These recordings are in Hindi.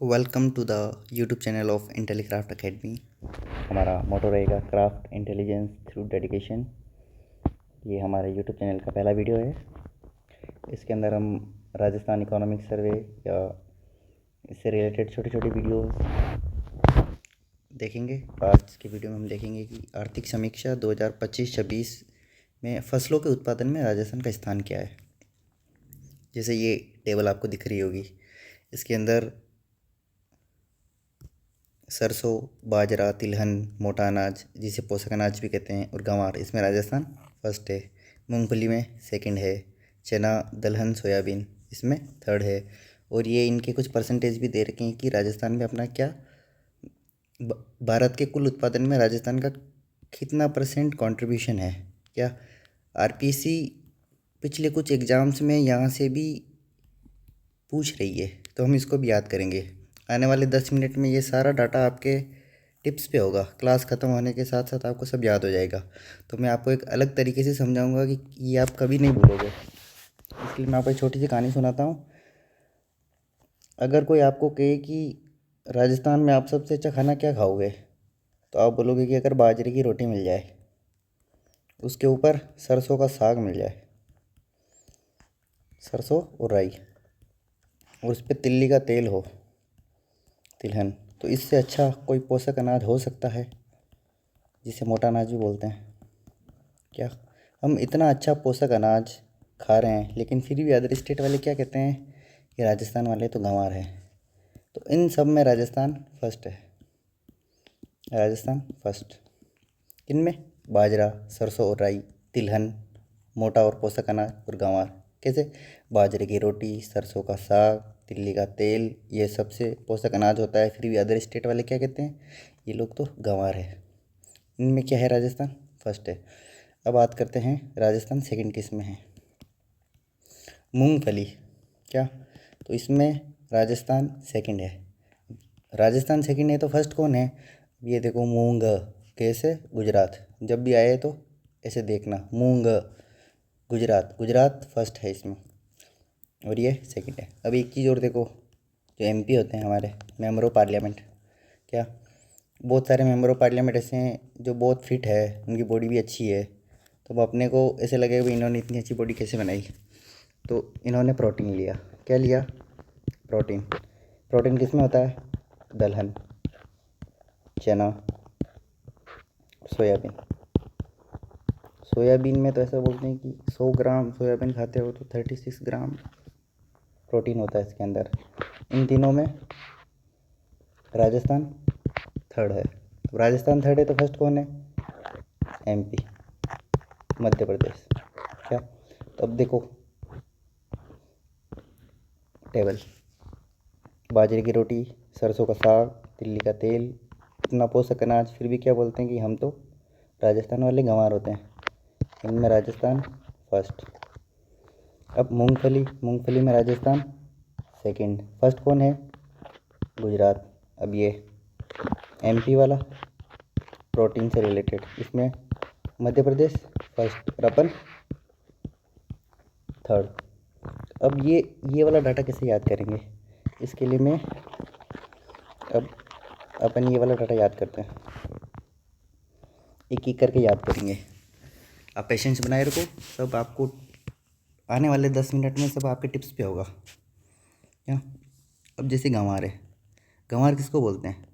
Welcome to the YouTube channel of Intellicraft academy. हमारा मोटो रहेगा क्राफ्ट इंटेलिजेंस थ्रू डेडिकेशन। ये हमारे यूट्यूब चैनल का पहला वीडियो है। इसके अंदर हम राजस्थान इकोनॉमिक सर्वे या इससे रिलेटेड छोटी छोटी वीडियो देखेंगे। आज के वीडियो में हम देखेंगे कि आर्थिक समीक्षा 2025-26 में फसलों के उत्पादन में राजस्थान का स्थान क्या है। जैसे ये टेबल आपको दिख रही होगी, इसके अंदर सरसों, बाजरा, तिलहन, मोटा अनाज जिसे पोषक अनाज भी कहते हैं, और गंवार, इसमें राजस्थान फर्स्ट है। मूंगफली में सेकंड है। चना, दलहन, सोयाबीन इसमें थर्ड है। और ये इनके कुछ परसेंटेज भी दे रखे हैं कि राजस्थान में अपना क्या भारत के कुल उत्पादन में राजस्थान का कितना परसेंट कंट्रीब्यूशन है। क्या आरपीसी पिछले कुछ एग्ज़ाम्स में यहाँ से भी पूछ रही है, तो हम इसको भी याद करेंगे। आने वाले 10 मिनट में ये सारा डाटा आपके टिप्स पे होगा। क्लास ख़त्म होने के साथ साथ आपको सब याद हो जाएगा। तो मैं आपको एक अलग तरीके से समझाऊंगा कि ये आप कभी नहीं भूलोगे। इसलिए मैं आपको एक छोटी सी कहानी सुनाता हूँ। अगर कोई आपको कहे कि राजस्थान में आप सबसे अच्छा खाना क्या खाओगे, तो आप बोलोगे कि अगर बाजरे की रोटी मिल जाए, उसके ऊपर सरसों का साग मिल जाए, सरसों और राई, और उस पर तिल्ली का तेल हो, तिलहन, तो इससे अच्छा कोई पोषक अनाज हो सकता है, जिसे मोटा अनाज भी बोलते हैं। क्या हम इतना अच्छा पोषक अनाज खा रहे हैं, लेकिन फिर भी अदर स्टेट वाले क्या कहते हैं कि राजस्थान वाले तो गंवार हैं। तो इन सब में राजस्थान फर्स्ट है। राजस्थान फर्स्ट इनमें बाजरा, सरसों और राई, तिलहन, मोटा और पोषक अनाज, और गंवार। कैसे? बाजरे की रोटी, सरसों का साग, तिल्ली का तेल, ये सबसे पोषक अनाज होता है, फिर भी अदर स्टेट वाले क्या कहते हैं, ये लोग तो गंवार है। इनमें क्या है? राजस्थान फर्स्ट है। अब बात करते हैं राजस्थान सेकंड किस में है। मूंगफली। क्या? तो इसमें राजस्थान सेकंड है। राजस्थान सेकंड है तो फर्स्ट कौन है? ये देखो, मूंग। कैसे? गुजरात। जब भी आए तो ऐसे देखना, मूंग गुजरात, गुजरात फर्स्ट है इसमें, और ये सेकंड है। अब एक चीज़ और देखो, जो एमपी होते हैं हमारे मेंबर ऑफ पार्लियामेंट, क्या बहुत सारे मेंबर ऑफ पार्लियामेंट ऐसे हैं जो बहुत फिट है, उनकी बॉडी भी अच्छी है। तो वो अपने को ऐसे लगेगा कि इन्होंने इतनी अच्छी बॉडी कैसे बनाई। तो इन्होंने प्रोटीन लिया। क्या लिया? प्रोटीन। प्रोटीन किस में होता है? दलहन, चना, सोयाबीन। सोयाबीन में तो ऐसा बोलते हैं कि 100 ग्राम सोयाबीन खाते हो तो 36 ग्राम प्रोटीन होता है इसके अंदर। इन तीनों में राजस्थान थर्ड है। तो राजस्थान थर्ड है तो फर्स्ट कौन है? एमपी, मध्य प्रदेश। क्या? तो अब देखो टेबल, बाजरे की रोटी, सरसों का साग, तिल्ली का तेल, इतना पोषक अनाज, फिर भी क्या बोलते हैं कि हम तो राजस्थान वाले गंवार होते हैं। इनमें राजस्थान फर्स्ट। अब मूंगफली, मूंगफली में राजस्थान सेकंड, फर्स्ट कौन है? गुजरात। अब ये एमपी वाला प्रोटीन से रिलेटेड, इसमें मध्य प्रदेश फर्स्ट और अपन थर्ड। अब ये वाला डाटा कैसे याद करेंगे? इसके लिए मैं अब अपन ये वाला डाटा याद करते हैं, एक एक करके याद करेंगे। आप पेशेंस बनाए रखो, सब आपको आने वाले 10 मिनट में सब आपके टिप्स पे होगा। क्या? अब जैसे गंवार है, गंवार किसको बोलते हैं?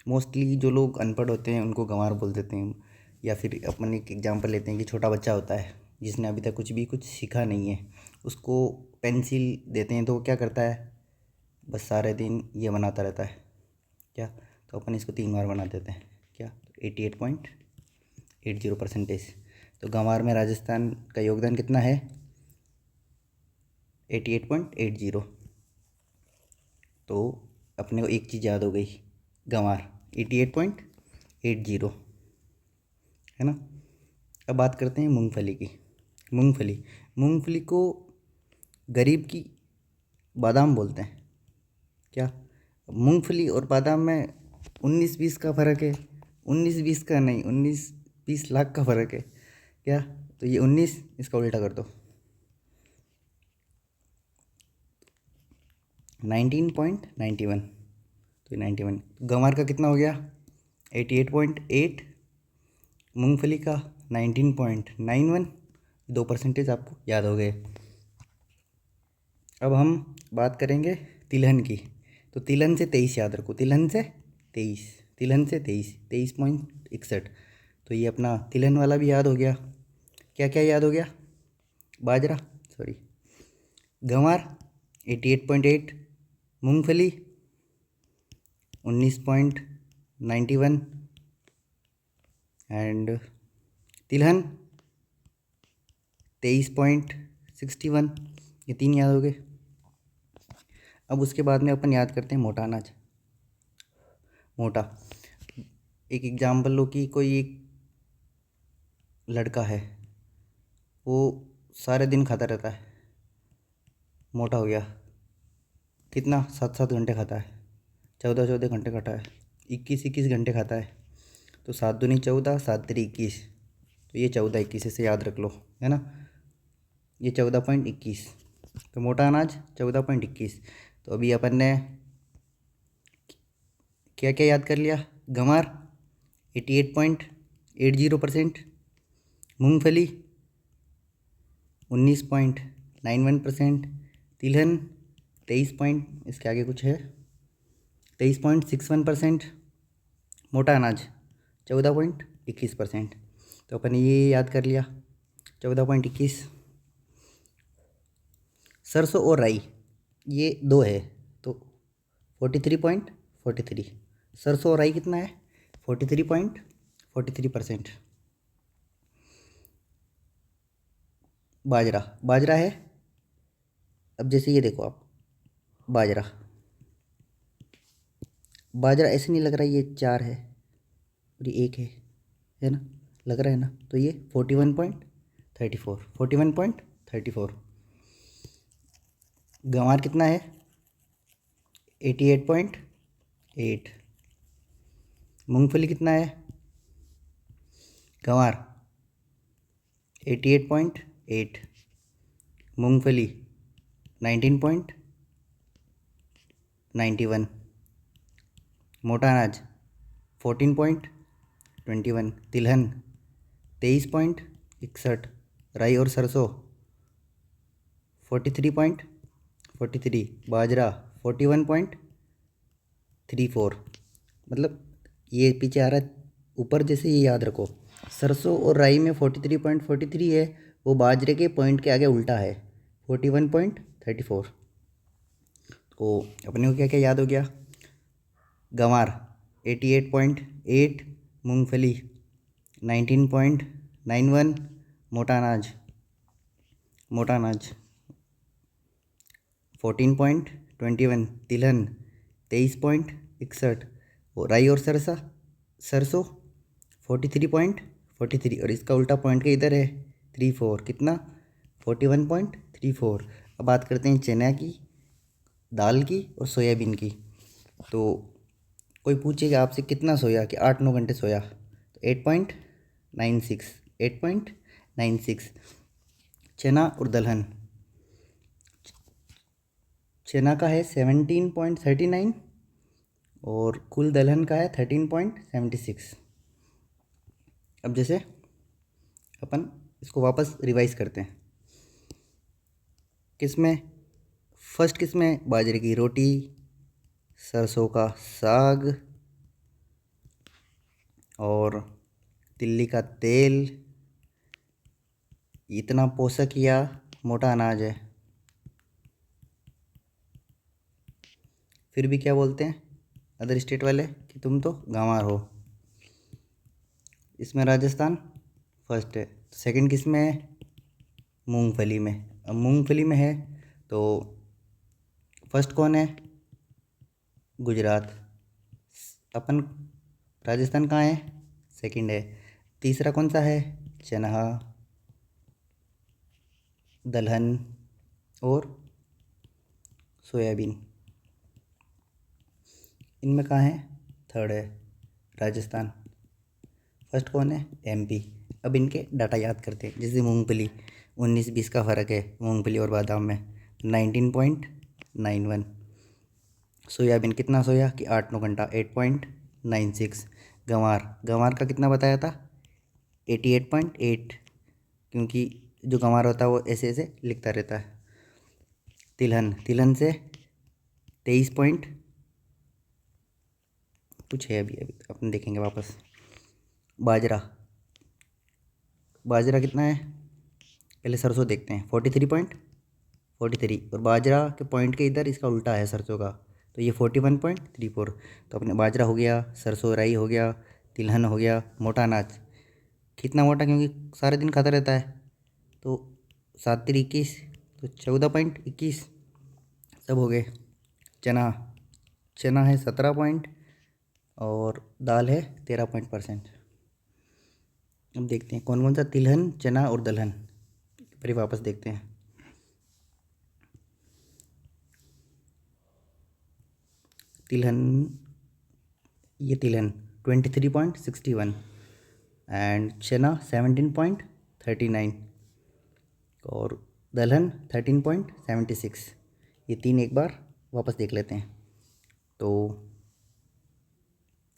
मोस्टली जो लोग अनपढ़ होते हैं उनको गंवार बोल देते हैं। या फिर अपन एक एग्जांपल लेते हैं कि छोटा बच्चा होता है जिसने अभी तक कुछ सीखा नहीं है, उसको पेंसिल देते हैं तो वो क्या करता है? बस सारे दिन ये बनाता रहता है। क्या? तो अपन इसको 3 बार बना देते हैं। क्या? 88.80%। तो गंवार में राजस्थान का योगदान कितना है? 88.80। तो अपने को एक चीज़ याद हो गई, गंवार 88.80 है ना। अब बात करते हैं मूंगफली की। मूंगफली, मूंगफली को गरीब की बादाम बोलते हैं। क्या? मूंगफली और बादाम में 19-20 का फ़र्क है। 19-20 का नहीं, 19-20 लाख का फ़र्क है। क्या? तो ये 19, इसका उल्टा कर दो, 19.91। तो 91। गंवार का कितना हो गया 88.8, मूंगफली का 19.91। 2% आपको याद हो गए। अब हम बात करेंगे तिलहन की। तो तिलहन से 23 याद रखो, तिलहन से 23.61। तो ये अपना तिलहन वाला भी याद हो गया। क्या क्या याद हो गया, बाजरा सॉरी गंवार 88.8, मूंगफली 19.91 एंड तिलहन 23.61। ये 3 याद हो गए। अब उसके बाद में अपन याद करते हैं मोटा अनाज। मोटा, एक एग्जाम्पल लो कि कोई एक लड़का है, वो सारे दिन खाता रहता है, मोटा हो गया। कितना 7-7 घंटे खाता है, 14-14 घंटे खाता है, 21-21 घंटे खाता है। तो 7 दूनी 14, 7 तिरी 21। तो ये 14-21 से याद रख लो, है ना। ये 14.21। तो मोटा अनाज 14.21। तो अभी अपन ने क्या क्या याद कर लिया, गंवार 88.80%, मूंगफली 19.91%, तिलहन 23 इसके आगे कुछ है 23.61%, मोटा अनाज 14.21%। तो अपन ये याद कर लिया 14.21। सरसों और राई ये 2 है, तो 43.43। सरसों और राई कितना है 43.43%। बाजरा, बाजरा है, अब जैसे ये देखो आप, बाजरा बाजरा ऐसे नहीं लग रहा ये 4 है और ये 1 है ना, लग रहा है ना। तो ये 41.34। गंवार कितना है 88.8। मूंगफली कितना है गंवार 88.8, मूंगफली 19.91, मोटा अनाज 14.21, तिलहन 23.61, राई और सरसों 43.43, बाजरा 41.34। मतलब ये पीछे आ रहा है ऊपर, जैसे ये याद रखो, सरसों और राई में 43.43 है, वो बाजरे के पॉइंट के आगे उल्टा है 41.34। तो अपने को क्या क्या याद हो गया, गंवार 88.8, मूंगफली 19.91, मोटा अनाज 14.21, तिलहन 23.61, और राई और सरसों 43.43, और इसका उल्टा पॉइंट के इधर है 34, कितना 41.34। अब बात करते हैं चना की, दाल की और सोयाबीन की। तो कोई पूछेगा आपसे कितना सोया, कि 8-9 घंटे सोया, तो 8.96। चना और दलहन, चना का है 17.39 और कुल दलहन का है 13.76। अब जैसे अपन इसको वापस रिवाइज करते हैं, किसमें फर्स्ट, किसमें बाजरे की रोटी, सरसों का साग और तिल्ली का तेल, इतना पोषक या मोटा अनाज है। फिर भी क्या बोलते हैं अदर स्टेट वाले कि तुम तो गंवार हो। इसमें राजस्थान फर्स्ट है, सेकंड किस में है, मूंगफली में। अब मूंगफली में है तो फर्स्ट कौन है, गुजरात। अपन राजस्थान कहाँ है, सेकंड है। तीसरा कौन सा है, चना, दलहन और सोयाबीन। इनमें कहाँ है, थर्ड है राजस्थान। फर्स्ट कौन है, एमपी। अब इनके डाटा याद करते हैं, जैसे मूंगफली 19-20 का फ़र्क है मूंगफली और बादाम में, 19.91। सोयाबीन कितना सोया कि 8-9 घंटा 8.96। गंवार गंवार का कितना बताया था 88.8, क्योंकि जो गंवार होता है वो ऐसे ऐसे लिखता रहता है। तिलहन तिलहन से 23 पॉइंट कुछ है, अभी अभी अपन देखेंगे वापस। बाजरा बाजरा कितना है, पहले सरसों देखते हैं 43.43, और बाजरा के पॉइंट के इधर इसका उल्टा है सरसों का, तो ये 41.34। तो अपने बाजरा हो गया, सरसों राई हो गया, तिलहन हो गया, मोटा अनाज कितना मोटा, क्योंकि सारे दिन खाता रहता है, तो 7×3 = 21, तो 14.21 सब हो गए। चना चना है 17 पॉइंट, और दाल है 13%। अब देखते हैं कौन कौन सा तिलहन, चना और दलहन, फिर वापस देखते हैं। तिलहन, ये तिलहन 23.61, एंड चना 17.39, और दलहन 13.76। ये तीन एक बार वापस देख लेते हैं। तो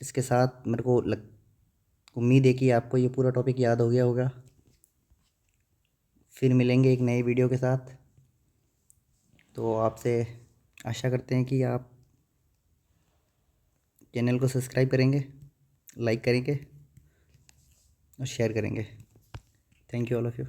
इसके साथ मेरे को उम्मीद है कि आपको ये पूरा टॉपिक याद हो गया होगा। फिर मिलेंगे एक नए वीडियो के साथ। तो आपसे आशा करते हैं कि आप चैनल को सब्सक्राइब करेंगे, लाइक करेंगे और शेयर करेंगे। Thank you all of you.